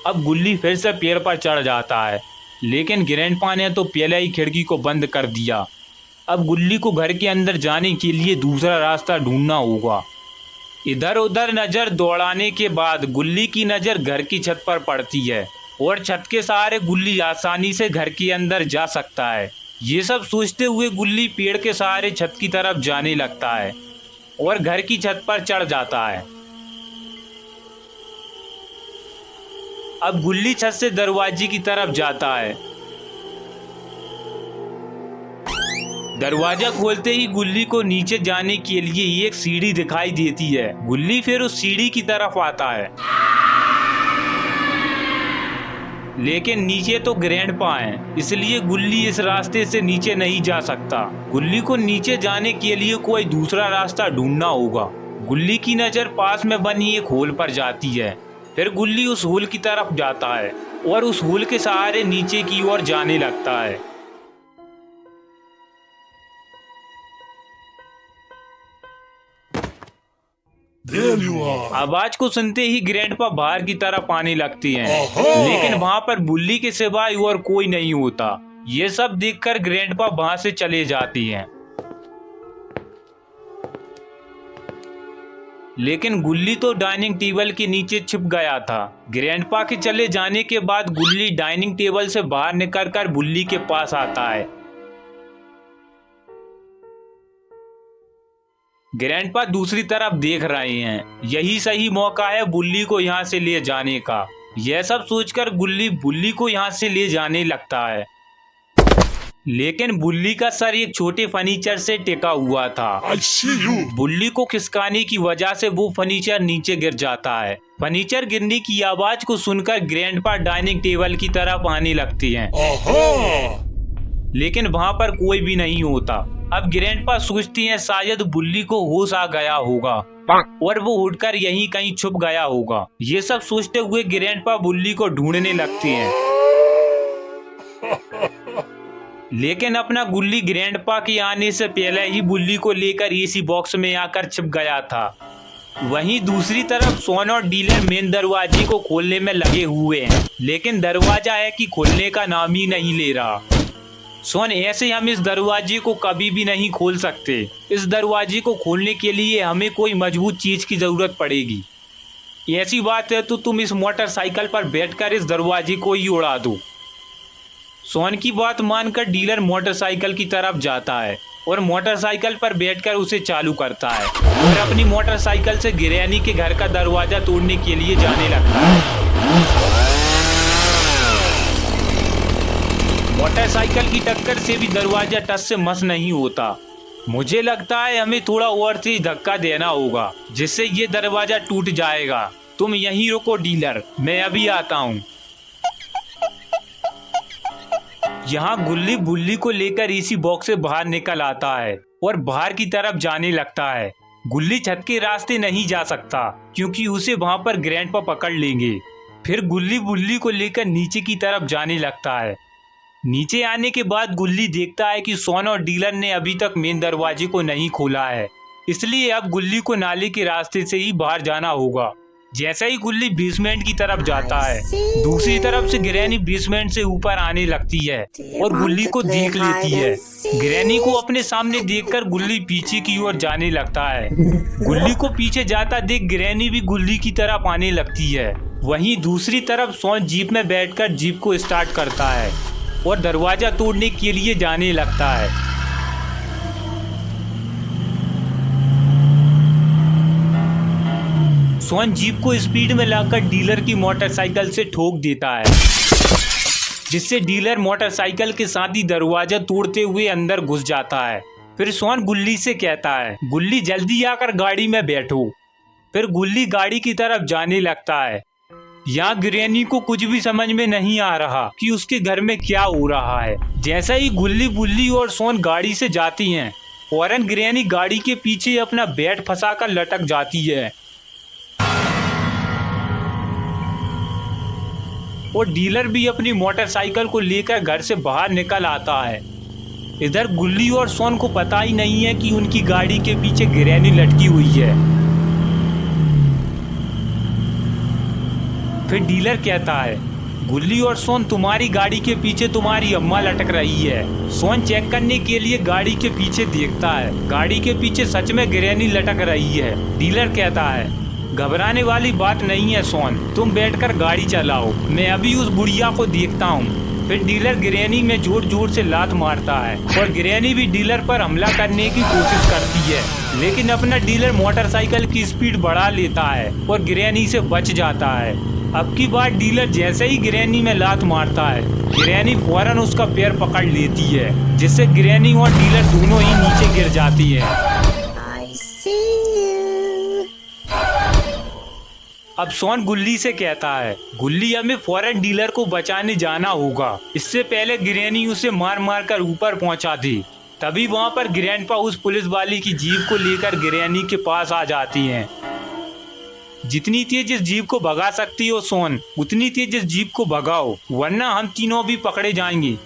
अब गुल्ली फिर से पेड़ पर चढ़ जाता है, लेकिन ग्रैंडपा ने तो पहले ही खिड़की को बंद कर दिया। अब गुल्ली को घर के अंदर जाने के लिए दूसरा रास्ता ढूंढना होगा। इधर उधर नजर दौड़ाने के बाद गुल्ली की नजर घर की छत पर पड़ती है और छत के सहारे गुल्ली आसानी से घर के अंदर जा सकता है। ये सब सोचते हुए गुल्ली पेड़ के सहारे छत की तरफ जाने लगता है और घर की छत पर चढ़ जाता है। अब गुल्ली छत से दरवाजे की तरफ जाता है। दरवाजा खोलते ही गुल्ली को नीचे जाने के लिए एक सीढ़ी दिखाई देती है। गुल्ली फिर उस सीढ़ी की तरफ आता है, लेकिन नीचे तो ग्रैंडपा हैं, इसलिए गुल्ली इस रास्ते से नीचे नहीं जा सकता। गुल्ली को नीचे जाने के लिए कोई दूसरा रास्ता ढूंढना होगा। गुल्ली की नजर पास में बनी एक होल पर जाती है। फिर गुल्ली उस होल की तरफ जाता है और उस होल के सहारे नीचे की ओर जाने लगता है। There you are. आवाज को सुनते ही ग्रैंडपा बाहर की तरफ आने लगती हैं, ओहो! लेकिन वहाँ पर बुल्ली के सिवाय और कोई नहीं होता। ये सब देखकर ग्रैंडपा वहाँ से चले जाती हैं। लेकिन गुल्ली तो डाइनिंग टेबल के नीचे छिप गया था। ग्रैंडपा के चले जाने के बाद गुल्ली डाइनिंग टेबल से बाहर निकलकर बुल्ली के पास आता है। ग्रैंडपा दूसरी तरफ देख रहे हैं। यही सही मौका है बुल्ली को यहाँ से ले जाने का। यह सब सोचकर गुल्ली बुल्ली को यहाँ से ले जाने लगता है, लेकिन बुल्ली का सर एक छोटे फर्नीचर से टिका हुआ था। I see you. बुल्ली को खिसकाने की वजह से वो फर्नीचर नीचे गिर जाता है। फर्नीचर गिरने की आवाज को सुनकर ग्रैंडपा डाइनिंग टेबल की तरफ आने लगती हैं, लेकिन वहाँ पर कोई भी नहीं होता। अब ग्रैंडपा सोचती हैं शायद बुल्ली को होश आ गया होगा और वो उठकर यहीं कहीं छुप गया होगा। ये सब सोचते हुए ग्रैंडपा बुल्ली को ढूंढने लगती हैं, लेकिन अपना गुल्ली ग्रैंडपा के आने से पहले ही बुल्ली को लेकर एसी बॉक्स में आकर छिप गया था। वहीं दूसरी तरफ सोन और डीलर मेन दरवाजे को खोलने में लगे हुए हैं, लेकिन दरवाजा है कि खोलने का नाम ही नहीं ले रहा। सोन, ऐसे हम इस दरवाजे को कभी भी नहीं खोल सकते। इस दरवाजे को खोलने के लिए हमें कोई मजबूत चीज की जरूरत पड़ेगी। ऐसी बात है तो तुम इस मोटरसाइकिल पर बैठकर इस दरवाजे को ही उड़ा दो। सोन की बात मानकर डीलर मोटरसाइकिल की तरफ जाता है और मोटरसाइकिल पर बैठकर उसे चालू करता है और अपनी मोटरसाइकिल से गिरैनी के घर का दरवाजा तोड़ने के लिए जाने लगता है। मोटरसाइकिल की टक्कर से भी दरवाजा टस से मस नहीं होता। मुझे लगता है हमें थोड़ा और तेज धक्का देना होगा, जिससे ये दरवाजा टूट जाएगा। तुम यहीं रुको डीलर, मैं अभी आता हूँ। यहाँ गुल्ली बुल्ली को लेकर एसी बॉक्स से बाहर निकल आता है और बाहर की तरफ जाने लगता है। गुल्ली छत के रास्ते नहीं जा सकता क्योंकि उसे वहाँ पर ग्रैंडपा पकड़ लेंगे। फिर गुल्ली बुल्ली को लेकर नीचे की तरफ जाने लगता है। नीचे आने के बाद गुल्ली देखता है कि सोन और डीलर ने अभी तक मेन दरवाजे को नहीं खोला है, इसलिए अब गुल्ली को नाले के रास्ते से ही बाहर जाना होगा। जैसे ही गुल्ली बेसमेंट की तरफ जाता है, दूसरी तरफ से ग्रैनी बेसमेंट से ऊपर आने लगती है और गुल्ली को देख लेती है। ग्रैनी को अपने सामने देखकर गुल्ली पीछे की ओर जाने लगता है। गुल्ली को पीछे जाता देख ग्रैनी भी गुल्ली की तरफ आने लगती है। वहीं दूसरी तरफ सोन जीप में बैठकर जीप को स्टार्ट करता है और दरवाजा तोड़ने के लिए जाने लगता है। सोन जीप को स्पीड में लाकर डीलर की मोटरसाइकिल से ठोक देता है, जिससे डीलर मोटरसाइकिल के साथ ही दरवाजा तोड़ते हुए अंदर घुस जाता है। फिर सोन गुल्ली से कहता है, गुल्ली जल्दी आकर गाड़ी में बैठो। फिर गुल्ली गाड़ी की तरफ जाने लगता है। यहाँ ग्रैनी को कुछ भी समझ में नहीं आ रहा कि उसके घर में क्या हो रहा है। जैसा ही गुल्ली, बुल्ली और सोन गाड़ी से जाती हैं, फौरन ग्रैनी गाड़ी के पीछे अपना बैट फंसाकर लटक जाती है और डीलर भी अपनी मोटरसाइकिल को लेकर घर से बाहर निकल आता है। इधर गुल्ली और सोन को पता ही नहीं है कि उनकी गाड़ी के पीछे ग्रैनी लटकी हुई है। फिर डीलर कहता है, गुल्ली और सोन, तुम्हारी गाड़ी के पीछे तुम्हारी अम्मा लटक रही है। सोन चेक करने के लिए गाड़ी के पीछे देखता है। गाड़ी के पीछे सच में ग्रैनी लटक रही है। डीलर कहता है, घबराने वाली बात नहीं है सोन, तुम बैठकर गाड़ी चलाओ, मैं अभी उस बुढ़िया को देखता हूँ। फिर डीलर ग्रैनी में जोर जोर से लात मारता है और ग्रैनी भी डीलर पर हमला करने की कोशिश करती है, लेकिन अपना डीलर मोटरसाइकिल की स्पीड बढ़ा लेता है और ग्रैनी से बच जाता है। अब की बार डीलर जैसे ही ग्रैनी में लात मारता है, ग्रैनी फौरन उसका पैर पकड़ लेती है, जिससे ग्रैनी और डीलर दोनों ही नीचे गिर जाती है। I see you. अब सोन गुल्ली से कहता है, गुल्ली, हमें फौरन डीलर को बचाने जाना होगा, इससे पहले ग्रैनी उसे मार मार कर ऊपर पहुंचा दी। तभी वहां पर ग्रैंडपा उस पुलिस वाली की जीप को लेकर ग्रैनी के पास आ जाती हैं। जितनी तेज इस जीप को भगा सकती हो सोन, उतनी तेज इस जीप को भगाओ, वरना हम तीनों भी पकड़े जाएंगे।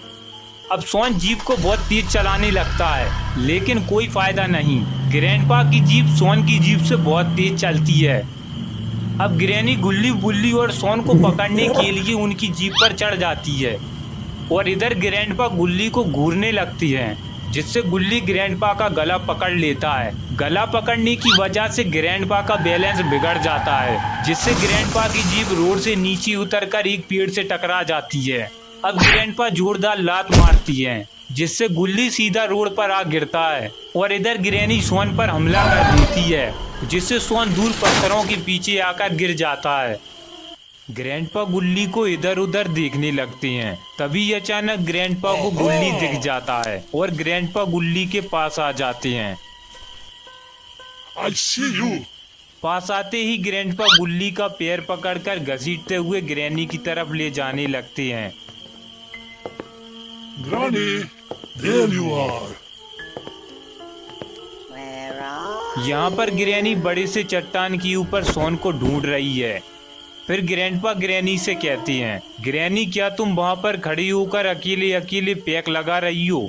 अब सोन जीप को बहुत तेज चलाने लगता है, लेकिन कोई फायदा नहीं। ग्रैंडपा की जीप सोन की जीप से बहुत तेज चलती है। अब ग्रैनी गुल्ली, बुल्ली और सोन को पकड़ने के लिए उनकी जीप पर चढ़ जाती है और इधर ग्रैंडपा गुल्ली को घूरने लगती है, जिससे गुल्ली ग्रैंडपा का गला पकड़ लेता है। गला पकड़ने की वजह से ग्रैंडपा का बैलेंस बिगड़ जाता है, जिससे ग्रैंडपा की जीप रोड से नीचे उतरकर एक पेड़ से टकरा जाती है। अब ग्रैंडपा जोरदार लात मारती है, जिससे गुल्ली सीधा रोड पर आ गिरता है और इधर ग्रैनी सोन पर हमला कर देती है, जिससे सोन दूर पत्थरों के पीछे आकर गिर जाता है। ग्रैंडपा गुल्ली को इधर उधर देखने लगते हैं। तभी अचानक ग्रैंडपा को गुल्ली दिख जाता है और ग्रैंडपा गुल्ली के पास आ जाते हैं। I see you. पास आते ही ग्रैंडपा गुल्ली का पैर पकड़कर घसीटते हुए ग्रैनी की तरफ ले जाने लगते हैं। Granny, there you are. Where are यहाँ पर ग्रैनी बड़े से चट्टान के ऊपर सोन को ढूंढ रही है। फिर ग्रैंडपा ग्रैनी से कहती हैं, ग्रैनी, क्या तुम वहाँ पर खड़ी होकर अकेले अकेले पैक लगा रही हो?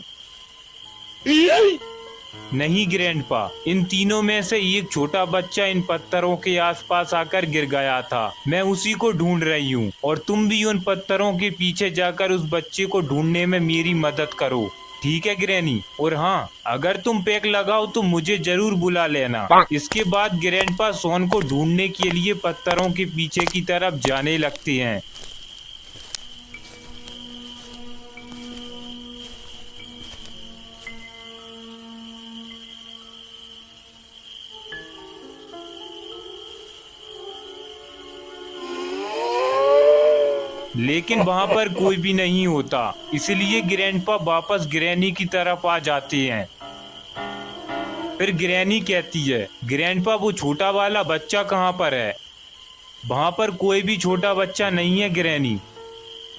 नहीं ग्रैंडपा, इन तीनों में से एक छोटा बच्चा इन पत्थरों के आसपास आकर गिर गया था, मैं उसी को ढूंढ रही हूँ और तुम भी उन पत्थरों के पीछे जाकर उस बच्चे को ढूंढने में मेरी मदद करो, ठीक है ग्रैनी? और हाँ, अगर तुम पैक लगाओ तो मुझे जरूर बुला लेना। इसके बाद ग्रैंडपा सोन को ढूंढने के लिए पत्थरों के पीछे की तरफ जाने लगते हैं। लेकिन वहां पर कोई भी नहीं होता, इसलिए ग्रैंडपा वापस ग्रैनी की तरफ आ जाते हैं। फिर ग्रैनी कहती है, ग्रैंडपा, वो छोटा वाला बच्चा कहाँ पर है? वहां पर कोई भी छोटा बच्चा नहीं है ग्रैनी।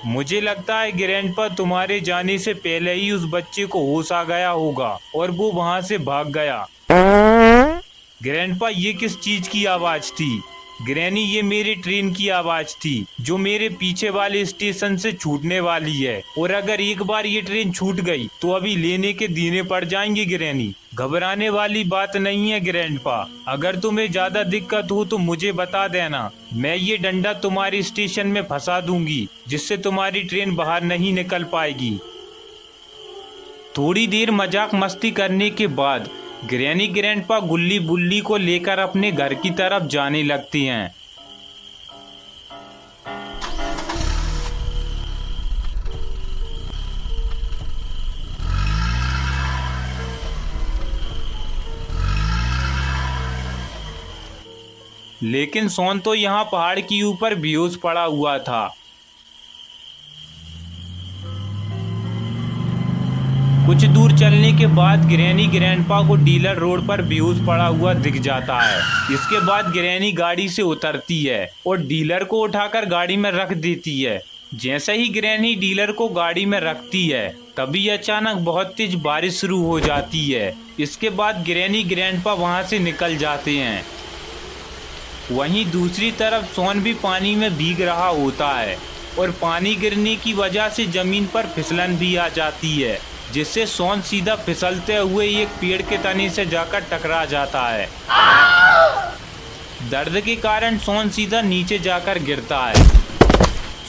मुझे लगता है ग्रैंडपा, तुम्हारे जाने से पहले ही उस बच्चे को होश आ गया होगा और वो वहां से भाग गया। ग्रैंडपा, ये किस चीज की आवाज थी? ग्रैनी, ये मेरी ट्रेन की आवाज थी जो मेरे पीछे वाले स्टेशन से छूटने वाली है, और अगर एक बार ये ट्रेन छूट गई तो अभी लेने के देने पड़ जाएंगे ग्रैनी। घबराने वाली बात नहीं है ग्रैंडपा, अगर तुम्हें ज्यादा दिक्कत हो तो मुझे बता देना, मैं ये डंडा तुम्हारे स्टेशन में फंसा दूंगी, जिससे तुम्हारी ट्रेन बाहर नहीं निकल पाएगी। थोड़ी देर मजाक मस्ती करने के बाद ग्रैनी ग्रैंडपा गुल्ली बुल्ली को लेकर अपने घर की तरफ जाने लगती हैं। लेकिन सोन तो यहाँ पहाड़ के ऊपर बेहोश पड़ा हुआ था। कुछ दूर चलने के बाद ग्रैनी ग्रैंडपा को डीलर रोड पर बेहोश पड़ा हुआ दिख जाता है। इसके बाद ग्रैनी गाड़ी से उतरती है और डीलर को उठाकर गाड़ी में रख देती है। जैसे ही ग्रैनी डीलर को गाड़ी में रखती है तभी अचानक बहुत तेज बारिश शुरू हो जाती है। इसके बाद ग्रैनी ग्रैंडपा वहां से निकल जाते हैं। वहीं दूसरी तरफ शॉन भी पानी में भीग रहा होता है और पानी गिरने की वजह से जमीन पर फिसलन भी आ जाती है, जिससे शॉन सीधा फिसलते हुए एक पेड़ के तने से जाकर टकरा जाता है। दर्द के कारण शॉन सीधा नीचे जाकर गिरता है।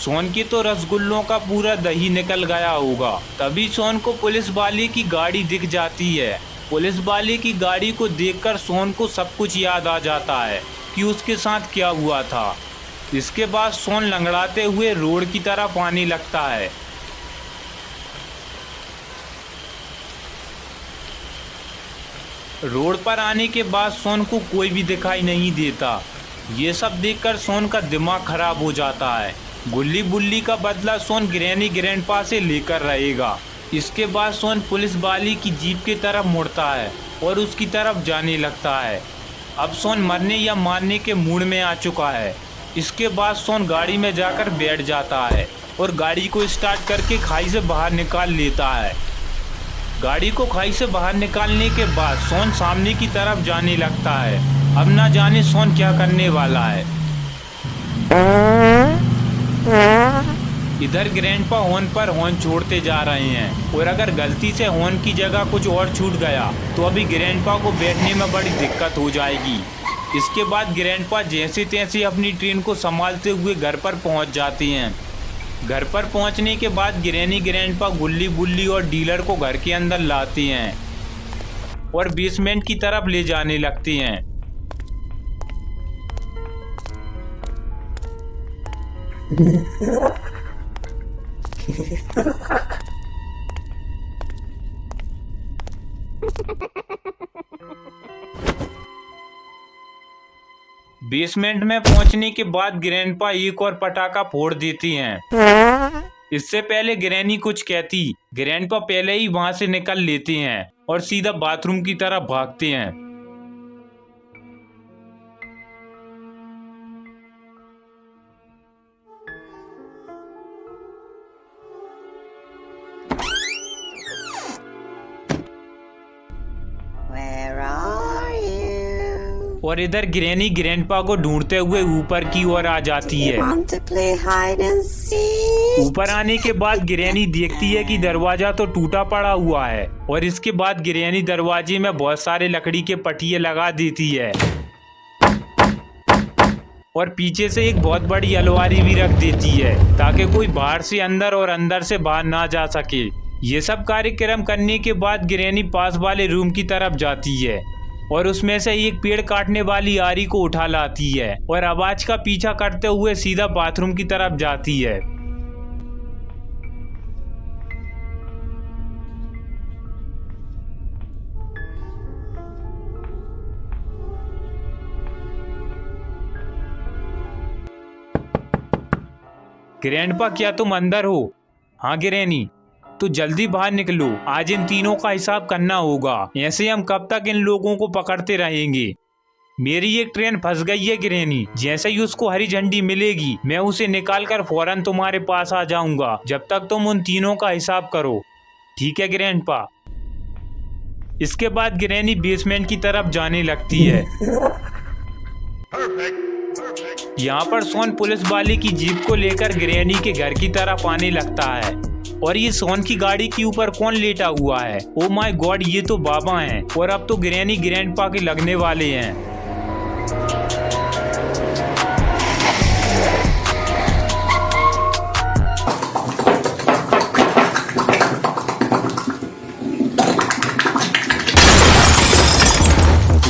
शॉन के तो रसगुल्लों का पूरा दही निकल गया होगा। तभी शॉन को पुलिस वाले की गाड़ी दिख जाती है। पुलिस वाले की गाड़ी को देखकर शॉन को सब कुछ याद आ जाता है कि उसके साथ क्या हुआ था। इसके बाद शॉन लंगड़ाते हुए रोड की तरफ आने लगता है। रोड पर आने के बाद शॉन को कोई भी दिखाई नहीं देता। ये सब देखकर शॉन का दिमाग खराब हो जाता है। गुल्ली बुल्ली का बदला शॉन ग्रैनी ग्रैंडपा से लेकर रहेगा। इसके बाद शॉन पुलिस वाले की जीप की तरफ मुड़ता है और उसकी तरफ जाने लगता है। अब शॉन मरने या मारने के मूड में आ चुका है। इसके बाद शॉन गाड़ी में जाकर बैठ जाता है और गाड़ी को स्टार्ट करके खाई से बाहर निकाल लेता है। गाड़ी को खाई से बाहर निकालने के बाद शॉन सामने की तरफ जाने लगता है। अब ना जाने शॉन क्या करने वाला है। इधर ग्रैंडपा हॉर्न पर हॉर्न छोड़ते जा रहे हैं और अगर गलती से हॉर्न की जगह कुछ और छूट गया तो अभी ग्रैंडपा को बैठने में बड़ी दिक्कत हो जाएगी। इसके बाद ग्रैंडपा जैसे तैसे अपनी ट्रेन को संभालते हुए घर पर पहुंच जाते हैं। घर पर पहुंचने के बाद ग्रैनी ग्रैंडपा गुल्ली बुल्ली और डीलर को घर के अंदर लाते हैं और बेसमेंट की तरफ ले जाने लगते हैं। बेसमेंट में पहुंचने के बाद ग्रैंडपा एक और पटाखा फोड़ देती हैं। इससे पहले ग्रैनी कुछ कहती, ग्रैंडपा पहले ही वहां से निकल लेते हैं और सीधा बाथरूम की तरफ भागते हैं। और इधर ग्रैनी ग्रैंडपा को ढूंढते हुए ऊपर की ओर आ जाती है। ऊपर आने के बाद ग्रैनी देखती है कि दरवाजा तो टूटा पड़ा हुआ है और इसके बाद ग्रैनी दरवाजे में बहुत सारे लकड़ी के पटिये लगा देती है और पीछे से एक बहुत बड़ी अलमारी भी रख देती है ताकि कोई बाहर से अंदर और अंदर से बाहर ना जा सके। ये सब कार्यक्रम करने के बाद ग्रैनी पास वाले रूम की तरफ जाती है और उसमें से एक पेड़ काटने वाली आरी को उठा लाती है और आवाज का पीछा करते हुए सीधा बाथरूम की तरफ जाती है। ग्रैंडपा, क्या तुम अंदर हो? हाँ ग्रैनी, तो जल्दी बाहर निकलो, आज इन तीनों का हिसाब करना होगा। ऐसे हम कब तक इन लोगों को पकड़ते रहेंगे। मेरी एक ट्रेन फंस गई है ग्रैनी, जैसे ही उसको हरी झंडी मिलेगी मैं उसे निकाल कर फौरन तुम्हारे पास आ जाऊंगा। जब तक तुम उन तीनों का हिसाब करो, ठीक है ग्रैंडपा? इसके बाद ग्रैनी बेसमेंट की तरफ जाने लगती है। यहाँ पर शॉन पुलिस वाले की जीप को लेकर ग्रैनी के घर की तरफ आने लगता है और ये शॉन की गाड़ी के ऊपर कौन लेटा हुआ है? ओ माय गॉड, ये तो बाबा हैं और अब तो ग्रैनी ग्रैंडपा के लगने वाले हैं।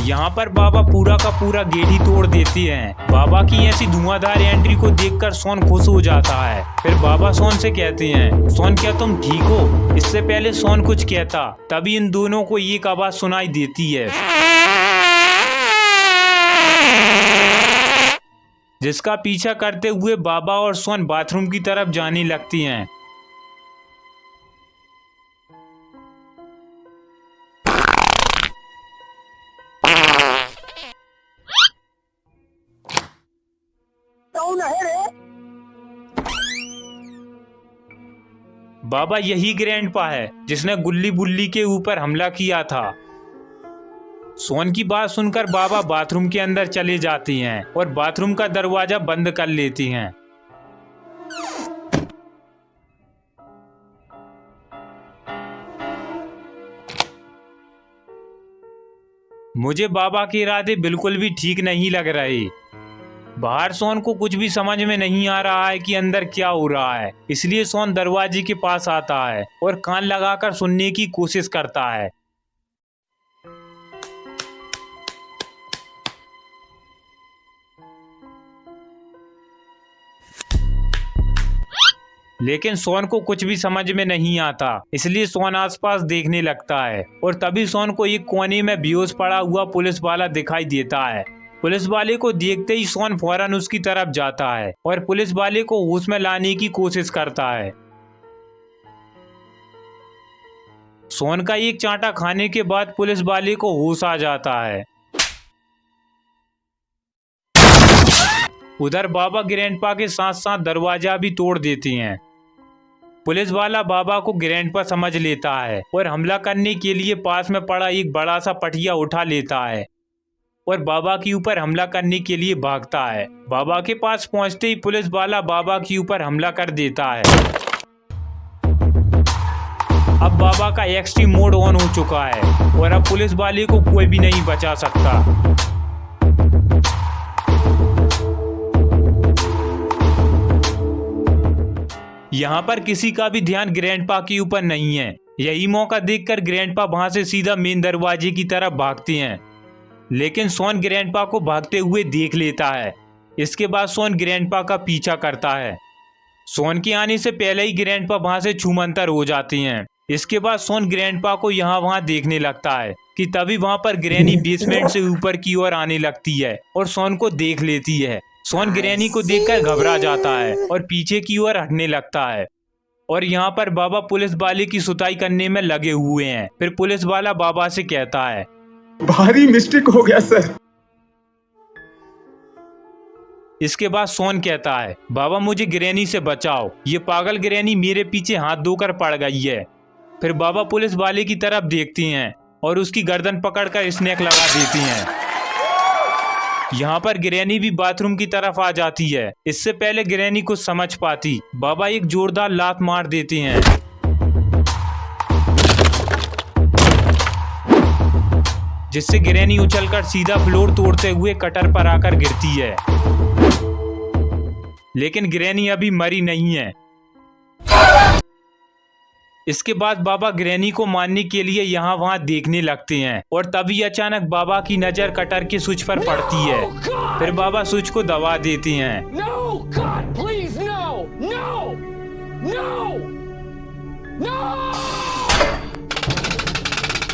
यहाँ पर बाबा पूरा का पूरा गेट ही तोड़ देते हैं। बाबा की ऐसी धुआंधार एंट्री को देखकर शॉन खुश हो जाता है। फिर बाबा शॉन से कहते हैं, शॉन क्या तुम ठीक हो? इससे पहले शॉन कुछ कहता तभी इन दोनों को एक आवाज सुनाई देती है जिसका पीछा करते हुए बाबा और शॉन बाथरूम की तरफ जाने लगती हैं। बाबा यही ग्रैंडपा है जिसने गुल्ली बुल्ली के ऊपर हमला किया था। सोन की बात सुनकर बाबा बाथरूम के अंदर चले जाती हैं और बाथरूम का दरवाजा बंद कर लेती हैं। मुझे बाबा के इरादे बिल्कुल भी ठीक नहीं लग रहे। बाहर सोन को कुछ भी समझ में नहीं आ रहा है कि अंदर क्या हो रहा है, इसलिए सोन दरवाजे के पास आता है और कान लगाकर सुनने की कोशिश करता है। लेकिन सोन को कुछ भी समझ में नहीं आता, इसलिए सोन आसपास देखने लगता है और तभी सोन को एक कोने में बेहोश पड़ा हुआ पुलिस वाला दिखाई देता है। पुलिस वाले को देखते ही सोन फौरन उसकी तरफ जाता है और पुलिस वाले को होश में लाने की कोशिश करता है। सोन का एक चांटा खाने के बाद पुलिस वाले को होश आ जाता है। उधर बाबा ग्रैंडपा के साथ साथ दरवाजा भी तोड़ देती हैं। पुलिस वाला बाबा को ग्रैंडपा समझ लेता है और हमला करने के लिए पास में पड़ा एक बड़ा सा पटिया उठा लेता है और बाबा के ऊपर हमला करने के लिए भागता है। बाबा के पास पहुंचते ही पुलिस वाला बाबा के ऊपर हमला कर देता है। अब बाबा का एक्सट्रीम मोड ऑन हो चुका है और अब पुलिस वाले को कोई भी नहीं बचा सकता। यहाँ पर किसी का भी ध्यान ग्रैंडपा के ऊपर नहीं है। यही मौका देखकर ग्रैंडपा वहां से सीधा मेन दरवाजे की तरफ भागते हैं, लेकिन सोन ग्रैंडपा को भागते हुए देख लेता है। इसके बाद सोन ग्रैंडपा का पीछा करता है। सोन के आने से पहले ही ग्रैंडपा वहां से छूमंतर हो जाती हैं। इसके बाद सोन ग्रैंडपा को यहाँ वहां देखने लगता है कि तभी वहां पर ग्रैनी बेसमेंट से ऊपर की ओर आने लगती है और सोन को देख लेती है। सोन ग्रैनी को देखकर घबरा जाता है और पीछे की ओर हटने लगता है और यहाँ पर बाबा पुलिस वाले की सुताई करने में लगे हुए हैं। फिर पुलिस वाला बाबा से कहता है, भारी मिस्टेक हो गया सर। इसके बाद सोन कहता है, बाबा मुझे ग्रैनी से बचाओ, ये पागल ग्रैनी मेरे पीछे हाथ धोकर पड़ गई है। फिर बाबा पुलिस वाले की तरफ देखती हैं और उसकी गर्दन पकड़कर स्नेक लगा देती हैं। यहाँ पर ग्रैनी भी बाथरूम की तरफ आ जाती है। इससे पहले ग्रैनी कुछ समझ पाती, बाबा एक जोरदार लात मार देते हैं। जिससे ग्रैनी उछलकर सीधा फ्लोर तोड़ते हुए कटर पर आकर गिरती है। लेकिन ग्रैनी अभी मरी नहीं है। इसके बाद बाबा ग्रैनी को मारने के लिए यहाँ वहां देखने लगते हैं और तभी अचानक बाबा की नजर कटर के स्विच पर पड़ती है। फिर बाबा स्विच को दबा देते हैं। No, God, please, no! No! No! No!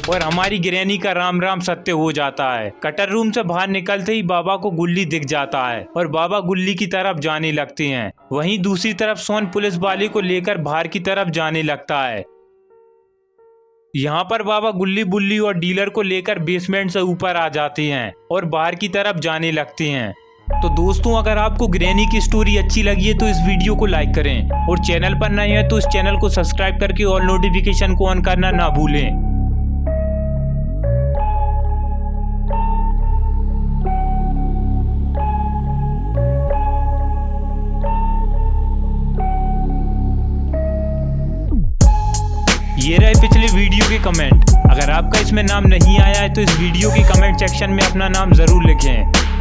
और हमारी ग्रैनी का राम राम सत्य हो जाता है। कटर रूम से बाहर निकलते ही बाबा को गुल्ली दिख जाता है और बाबा गुल्ली की तरफ जाने लगते हैं। वहीं दूसरी तरफ सोन पुलिस वाले को लेकर बाहर की तरफ जाने लगता है। यहाँ पर बाबा गुल्ली बुल्ली और डीलर को लेकर बेसमेंट से ऊपर आ जाते हैं और बाहर की तरफ जाने लगते हैं। तो दोस्तों, अगर आपको ग्रैनी की स्टोरी अच्छी लगी है तो इस वीडियो को लाइक करें और चैनल पर नए हैं तो इस चैनल को सब्सक्राइब करके ऑल नोटिफिकेशन को ऑन करना ना भूलें। ये रहे पिछले वीडियो के कमेंट। अगर आपका इसमें नाम नहीं आया है तो इस वीडियो के कमेंट सेक्शन में अपना नाम जरूर लिखें।